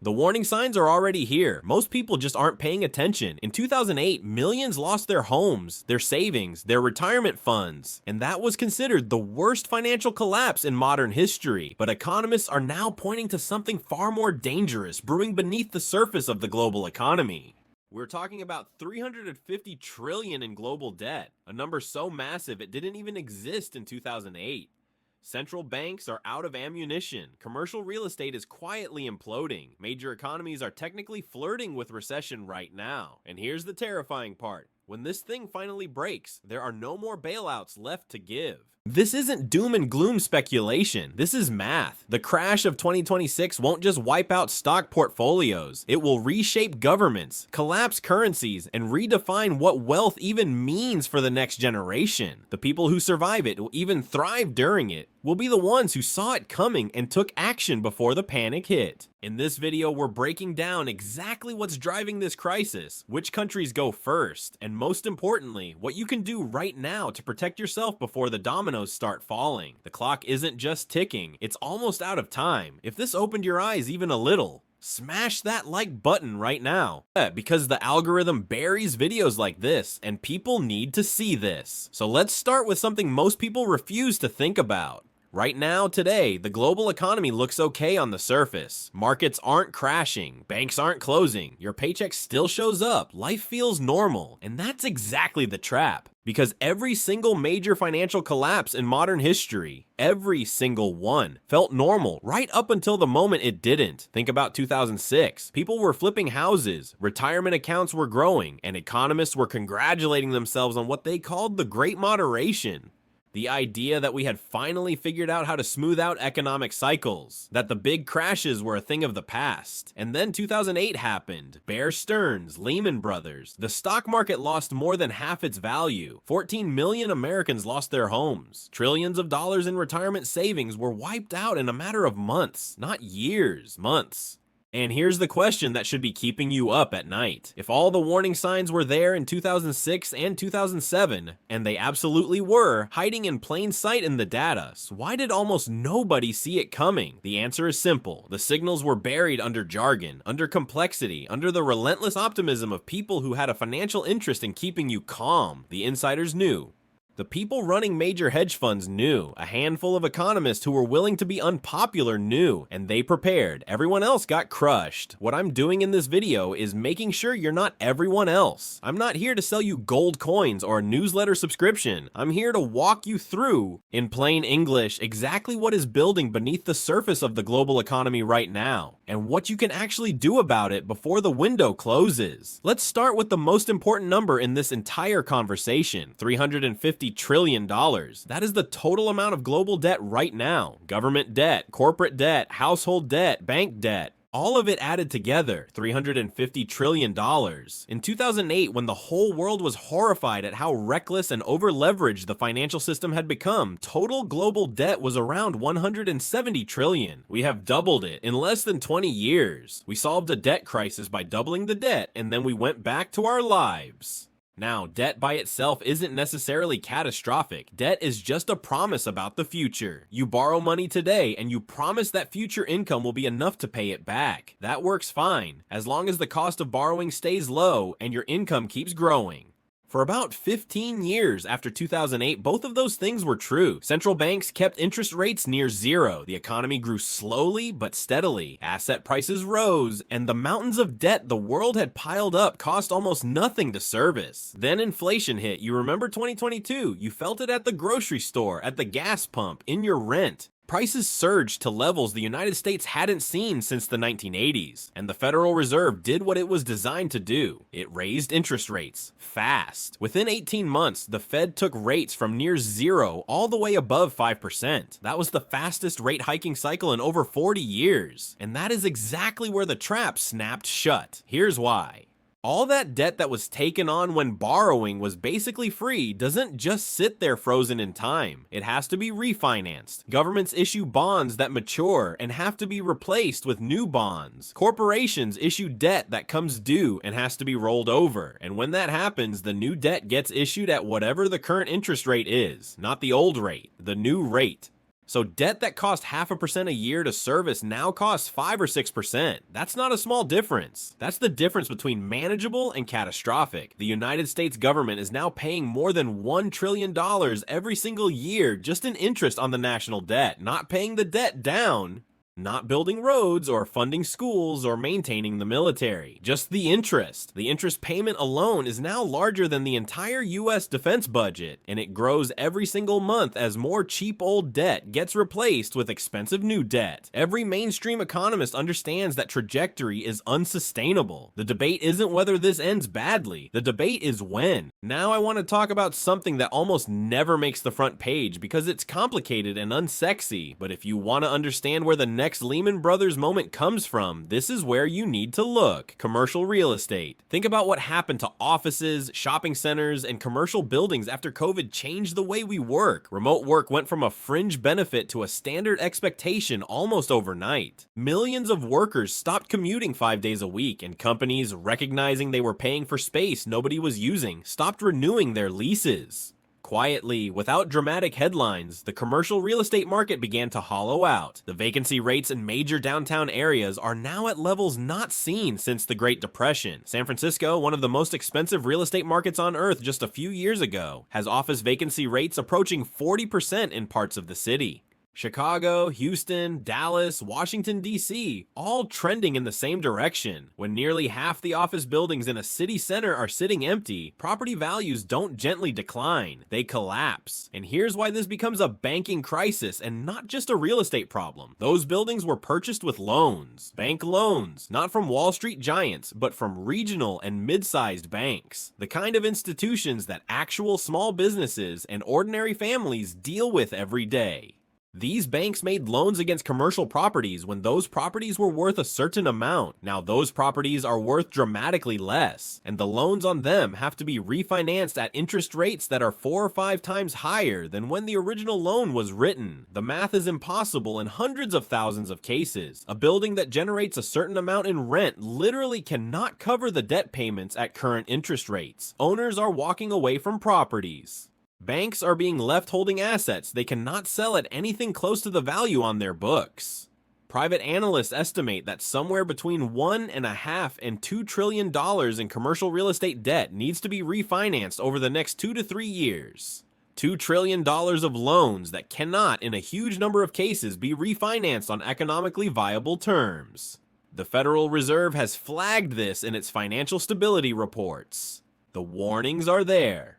The warning signs are already here. Most people just aren't paying attention. In 2008, millions lost their homes, their savings, their retirement funds, and that was considered the worst financial collapse in modern history. But economists are now pointing to something far more dangerous brewing beneath the surface of the global economy. We're talking about 350 trillion in global debt, a number so massive it didn't even exist in 2008. Central banks are out of ammunition. Commercial real estate is quietly imploding. Major economies are technically flirting with recession right now. And here's the terrifying part. When this thing finally breaks, there are no more bailouts left to give. This isn't doom and gloom speculation. This is math. The crash of 2026 won't just wipe out stock portfolios. It will reshape governments, collapse currencies, and redefine what wealth even means for the next generation. The people who survive it, will even thrive during it, will be the ones who saw it coming and took action before the panic hit. In this video, we're breaking down exactly what's driving this crisis, which countries go first, and most importantly, what you can do right now to protect yourself before the dominoes start falling. The clock isn't just ticking, it's almost out of time. If this opened your eyes even a little, smash that like button right now. Because the algorithm buries videos like this, and people need to see this. So let's start with something most people refuse to think about. Right now, today, the global economy looks okay on the surface. Markets aren't crashing, banks aren't closing, your paycheck still shows up, life feels normal, and that's exactly the trap. Because every single major financial collapse in modern history, every single one, felt normal right up until the moment it didn't. Think about 2006. People were flipping houses, retirement accounts were growing, and economists were congratulating themselves on what they called the Great Moderation. The idea that we had finally figured out how to smooth out economic cycles, that the big crashes were a thing of the past. And then 2008 happened. Bear Stearns, Lehman Brothers. The stock market lost more than half its value. 14 million Americans lost their homes. Trillions of dollars in retirement savings were wiped out in a matter of months, not years, months. And here's the question that should be keeping you up at night. If all the warning signs were there in 2006 and 2007, and they absolutely were, hiding in plain sight in the data, so why did almost nobody see it coming? The answer is simple. The signals were buried under jargon, under complexity, under the relentless optimism of people who had a financial interest in keeping you calm. The insiders knew. The people running major hedge funds knew. A handful of economists who were willing to be unpopular knew, and they prepared. Everyone else got crushed. What I'm doing in this video is making sure you're not everyone else. I'm not here to sell you gold coins or a newsletter subscription. I'm here to walk you through, in plain English, exactly what is building beneath the surface of the global economy right now, and what you can actually do about it before the window closes. Let's start with the most important number in this entire conversation, $350 trillion. That is the total amount of global debt right now. Government debt, corporate debt, household debt, bank debt. All of it added together, $350 trillion. In 2008, when the whole world was horrified at how reckless and over-leveraged the financial system had become, total global debt was around $170 trillion. We have doubled it in less than 20 years. We solved a debt crisis by doubling the debt, and then we went back to our lives. Now, debt by itself isn't necessarily catastrophic. Debt is just a promise about the future. You borrow money today and you promise that future income will be enough to pay it back. That works fine, as long as the cost of borrowing stays low and your income keeps growing. For about 15 years after 2008, both of those things were true. Central banks kept interest rates near zero. The economy grew slowly but steadily. Asset prices rose, and the mountains of debt the world had piled up cost almost nothing to service. Then inflation hit. You remember 2022? You felt it at the grocery store, at the gas pump, in your rent. Prices surged to levels the United States hadn't seen since the 1980s, and the Federal Reserve did what it was designed to do. It raised interest rates, fast. Within 18 months, the Fed took rates from near zero all the way above 5%. That was the fastest rate hiking cycle in over 40 years, and that is exactly where the trap snapped shut. Here's why. All that debt that was taken on when borrowing was basically free doesn't just sit there frozen in time. It has to be refinanced. Governments issue bonds that mature and have to be replaced with new bonds. Corporations issue debt that comes due and has to be rolled over. And when that happens, the new debt gets issued at whatever the current interest rate is. Not the old rate, the new rate. So debt that cost 0.5% a year to service now costs 5 or 6%. That's not a small difference. That's the difference between manageable and catastrophic. The United States government is now paying more than $1 trillion every single year just in interest on the national debt, not paying the debt down. Not building roads or funding schools or maintaining the military. Just the interest. The interest payment alone is now larger than the entire US defense budget, and it grows every single month as more cheap old debt gets replaced with expensive new debt. Every mainstream economist understands that trajectory is unsustainable. The debate isn't whether this ends badly. The debate is when. Now I want to talk about something that almost never makes the front page because it's complicated and unsexy, but if you want to understand where the next Lehman Brothers moment comes from, this is where you need to look. Commercial real estate. Think about what happened to offices, shopping centers, and commercial buildings after COVID changed the way we work. Remote work went from a fringe benefit to a standard expectation almost overnight. Millions of workers stopped commuting 5 days a week, and companies, recognizing they were paying for space nobody was using, stopped renewing their leases. Quietly, without dramatic headlines, the commercial real estate market began to hollow out. The vacancy rates in major downtown areas are now at levels not seen since the Great Depression. San Francisco, one of the most expensive real estate markets on earth just a few years ago, has office vacancy rates approaching 40% in parts of the city. Chicago, Houston, Dallas, Washington, D.C., all trending in the same direction. When nearly half the office buildings in a city center are sitting empty, property values don't gently decline, they collapse. And here's why this becomes a banking crisis and not just a real estate problem. Those buildings were purchased with loans. Bank loans, not from Wall Street giants, but from regional and mid-sized banks. The kind of institutions that actual small businesses and ordinary families deal with every day. These banks made loans against commercial properties when those properties were worth a certain amount. Now those properties are worth dramatically less, and the loans on them have to be refinanced at interest rates that are 4 or 5 times higher than when the original loan was written. The math is impossible in hundreds of thousands of cases. A building that generates a certain amount in rent literally cannot cover the debt payments at current interest rates. Owners are walking away from properties. Banks are being left holding assets they cannot sell at anything close to the value on their books. Private analysts estimate that somewhere between $1.5 and $2 trillion in commercial real estate debt needs to be refinanced over the next 2 to 3 years. $2 trillion of loans that cannot, in a huge number of cases, be refinanced on economically viable terms. The Federal Reserve has flagged this in its financial stability reports. The warnings are there.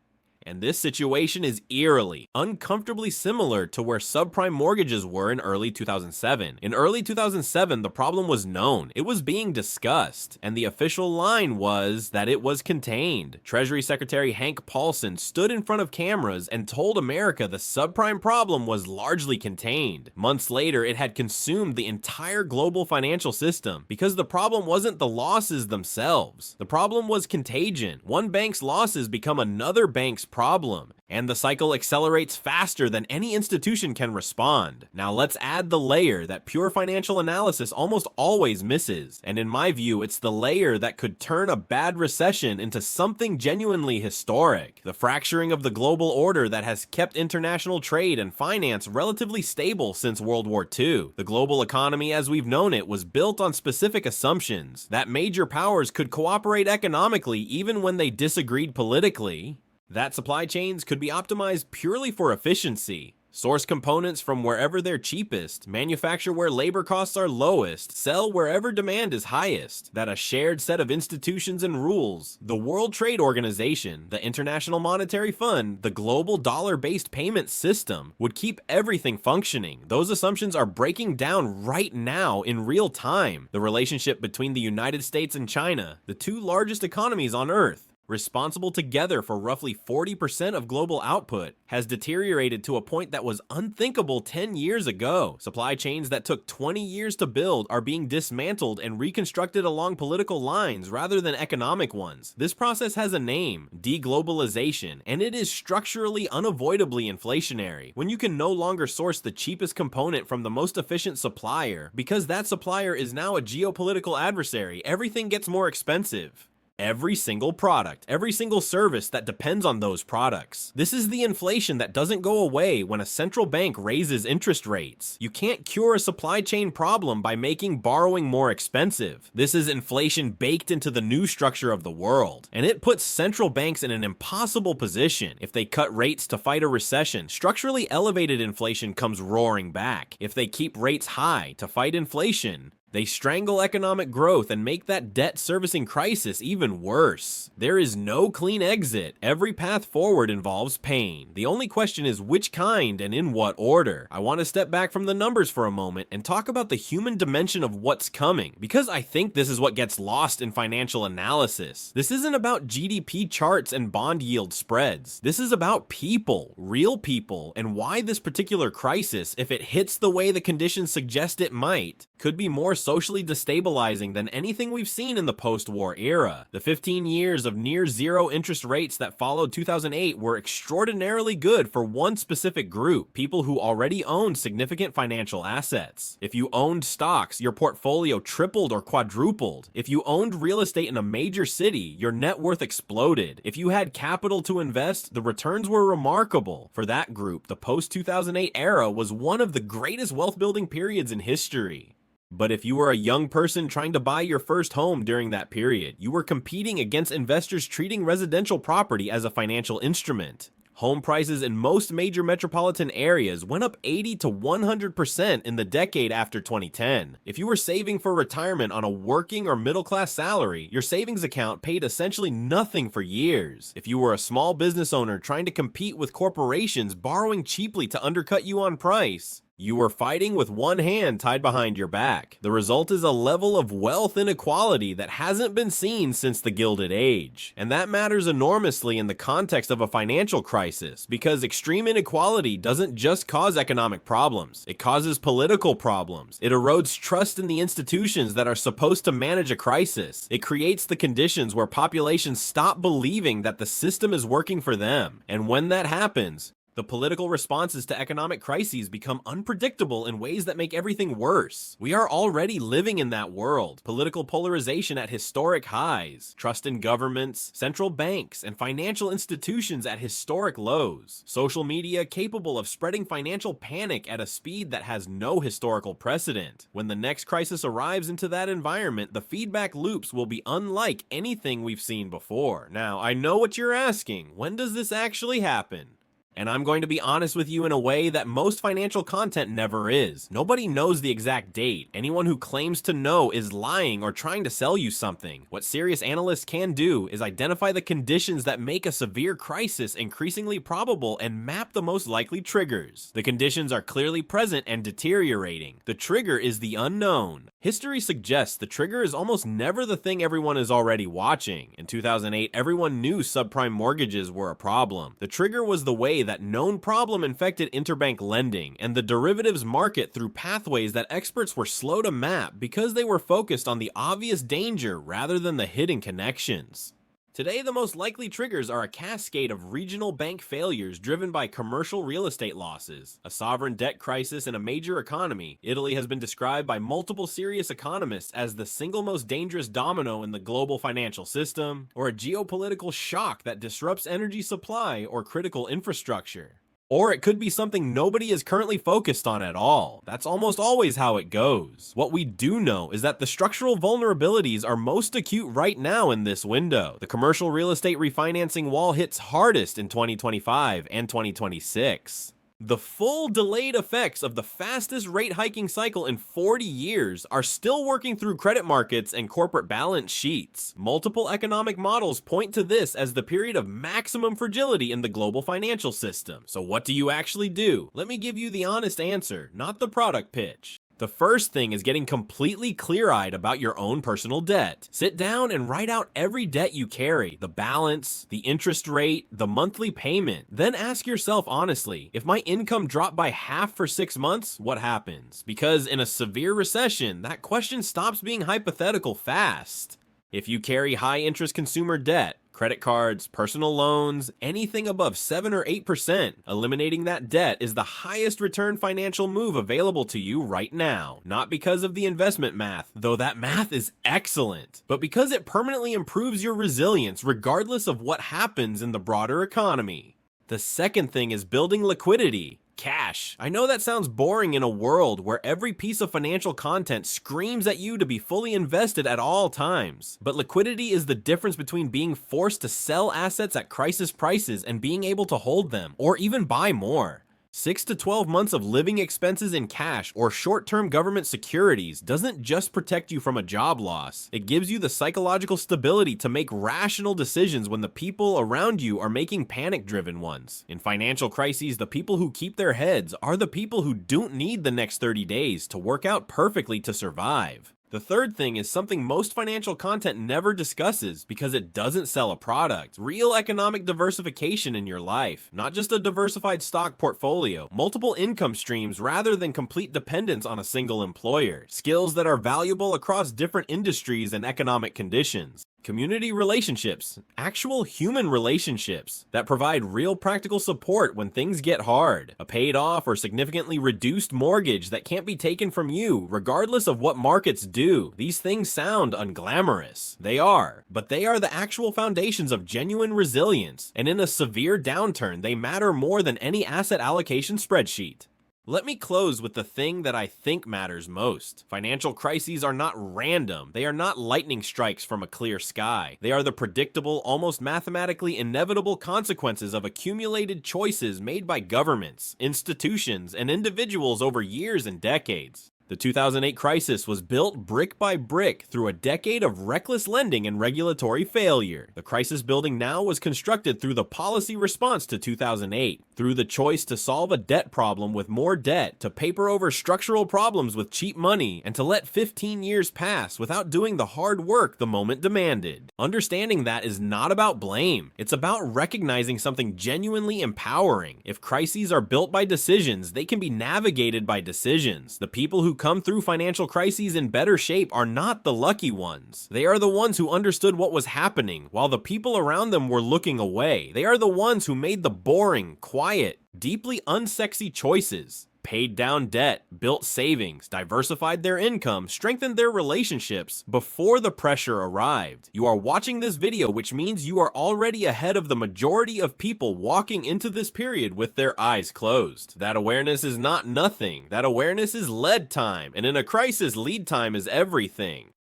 And this situation is eerily, uncomfortably similar to where subprime mortgages were in early 2007. In early 2007, the problem was known. It was being discussed. And the official line was that it was contained. Treasury Secretary Hank Paulson stood in front of cameras and told America the subprime problem was largely contained. Months later, it had consumed the entire global financial system because the problem wasn't the losses themselves. The problem was contagion. One bank's losses become another bank's problem, and the cycle accelerates faster than any institution can respond. Now let's add the layer that pure financial analysis almost always misses, and in my view, it's the layer that could turn a bad recession into something genuinely historic. The fracturing of the global order that has kept international trade and finance relatively stable since World War II. The global economy as we've known it was built on specific assumptions that major powers could cooperate economically even when they disagreed politically. That supply chains could be optimized purely for efficiency. Source components from wherever they're cheapest, manufacture where labor costs are lowest, sell wherever demand is highest. That a shared set of institutions and rules, the World Trade Organization, the International Monetary Fund, the global dollar-based payment system would keep everything functioning. Those assumptions are breaking down right now in real time. The relationship between the United States and China, the 2 largest economies on Earth, responsible together for roughly 40% of global output, has deteriorated to a point that was unthinkable 10 years ago. Supply chains that took 20 years to build are being dismantled and reconstructed along political lines rather than economic ones. This process has a name, deglobalization, and it is structurally unavoidably inflationary. When you can no longer source the cheapest component from the most efficient supplier, because that supplier is now a geopolitical adversary, everything gets more expensive. every single product, every single service that depends on those products. This is the inflation that doesn't go away when a central bank raises interest rates. You can't cure a supply chain problem by making borrowing more expensive. This is inflation baked into the new structure of the world, and it puts central banks in an impossible position. If they cut rates to fight a recession, structurally elevated inflation comes roaring back. If they keep rates high to fight inflation, they strangle economic growth and make that debt servicing crisis even worse. There is no clean exit. Every path forward involves pain. The only question is which kind and in what order. I want to step back from the numbers for a moment and talk about the human dimension of what's coming, because I think this is what gets lost in financial analysis. This isn't about GDP charts and bond yield spreads. This is about people, real people, and why this particular crisis, if it hits the way the conditions suggest it might, could be more socially destabilizing than anything we've seen in the post-war era. The 15 years of near zero interest rates that followed 2008 were extraordinarily good for one specific group, people who already owned significant financial assets. If you owned stocks, your portfolio tripled or quadrupled. If you owned real estate in a major city, your net worth exploded. If you had capital to invest, the returns were remarkable. For that group, the post-2008 era was one of the greatest wealth-building periods in history. But if you were a young person trying to buy your first home during that period, you were competing against investors treating residential property as a financial instrument. Home prices in most major metropolitan areas went up 80 to 100% in the decade after 2010. If you were saving for retirement on a working or middle-class salary, your savings account paid essentially nothing for years. If you were a small business owner trying to compete with corporations borrowing cheaply to undercut you on price, you were fighting with one hand tied behind your back. The result is a level of wealth inequality that hasn't been seen since the Gilded Age. And that matters enormously in the context of a financial crisis, because extreme inequality doesn't just cause economic problems, it causes political problems. It erodes trust in the institutions that are supposed to manage a crisis. It creates the conditions where populations stop believing that the system is working for them. And when that happens, the political responses to economic crises become unpredictable in ways that make everything worse. We are already living in that world. Political polarization at historic highs, trust in governments, central banks, and financial institutions at historic lows. Social media capable of spreading financial panic at a speed that has no historical precedent. When the next crisis arrives into that environment, the feedback loops will be unlike anything we've seen before. Now, I know what you're asking. When does this actually happen? And I'm going to be honest with you in a way that most financial content never is. Nobody knows the exact date. Anyone who claims to know is lying or trying to sell you something. What serious analysts can do is identify the conditions that make a severe crisis increasingly probable and map the most likely triggers. The conditions are clearly present and deteriorating. The trigger is the unknown. History suggests the trigger is almost never the thing everyone is already watching. In 2008, everyone knew subprime mortgages were a problem. The trigger was the way that known problem infected interbank lending and the derivatives market through pathways that experts were slow to map because they were focused on the obvious danger rather than the hidden connections. Today, the most likely triggers are a cascade of regional bank failures driven by commercial real estate losses, a sovereign debt crisis in a major economy. Italy has been described by multiple serious economists as the single most dangerous domino in the global financial system, or a geopolitical shock that disrupts energy supply or critical infrastructure. Or it could be something nobody is currently focused on at all. That's almost always how it goes. What we do know is that the structural vulnerabilities are most acute right now in this window. The commercial real estate refinancing wall hits hardest in 2025 and 2026. The full delayed effects of the fastest rate hiking cycle in 40 years are still working through credit markets and corporate balance sheets. Multiple economic models point to this as the period of maximum fragility in the global financial system. So what do you actually do? Let me give you the honest answer, not the product pitch. The first thing is getting completely clear-eyed about your own personal debt. Sit down and write out every debt you carry, the balance, the interest rate, the monthly payment. Then ask yourself honestly, if my income dropped by half for 6 months, what happens? Because in a severe recession, that question stops being hypothetical fast. If you carry high-interest consumer debt, Credit cards, personal loans, anything above 7 or 8%. Eliminating that debt is the highest return financial move available to you right now. Not because of the investment math, though that math is excellent, but because it permanently improves your resilience regardless of what happens in the broader economy. The second thing is building liquidity. Cash. I know that sounds boring in a world where every piece of financial content screams at you to be fully invested at all times. But liquidity is the difference between being forced to sell assets at crisis prices and being able to hold them, or even buy more. 6 to 12 months of living expenses in cash or short-term government securities doesn't just protect you from a job loss. It gives you the psychological stability to make rational decisions when the people around you are making panic-driven ones. In financial crises, the people who keep their heads are the people who don't need the next 30 days to work out perfectly to survive. The third thing is something most financial content never discusses because it doesn't sell a product. Real economic diversification in your life. Not just a diversified stock portfolio. Multiple income streams rather than complete dependence on a single employer. Skills that are valuable across different industries and economic conditions. Community relationships, actual human relationships that provide real practical support when things get hard. A paid off or significantly reduced mortgage that can't be taken from you, regardless of what markets do. These things sound unglamorous. They are, but they are the actual foundations of genuine resilience, and in a severe downturn, they matter more than any asset allocation spreadsheet. Let me close with the thing that I think matters most. Financial crises are not random. They are not lightning strikes from a clear sky. They are the predictable, almost mathematically inevitable consequences of accumulated choices made by governments, institutions, and individuals over years and decades. The 2008 crisis was built brick by brick through a decade of reckless lending and regulatory failure. The crisis building now was constructed through the policy response to 2008, through the choice to solve a debt problem with more debt, to paper over structural problems with cheap money, and to let 15 years pass without doing the hard work the moment demanded. Understanding that is not about blame. It's about recognizing something genuinely empowering. If crises are built by decisions, they can be navigated by decisions. The people who come through financial crises in better shape are not the lucky ones. They are the ones who understood what was happening while the people around them were looking away. They are the ones who made the boring, quiet, deeply unsexy choices. Paid down debt, built savings, diversified their income, strengthened their relationships before the pressure arrived. You are watching this video, which means you are already ahead of the majority of people walking into this period with their eyes closed. That awareness is not nothing. That awareness is lead time, and in a crisis, lead time is everything.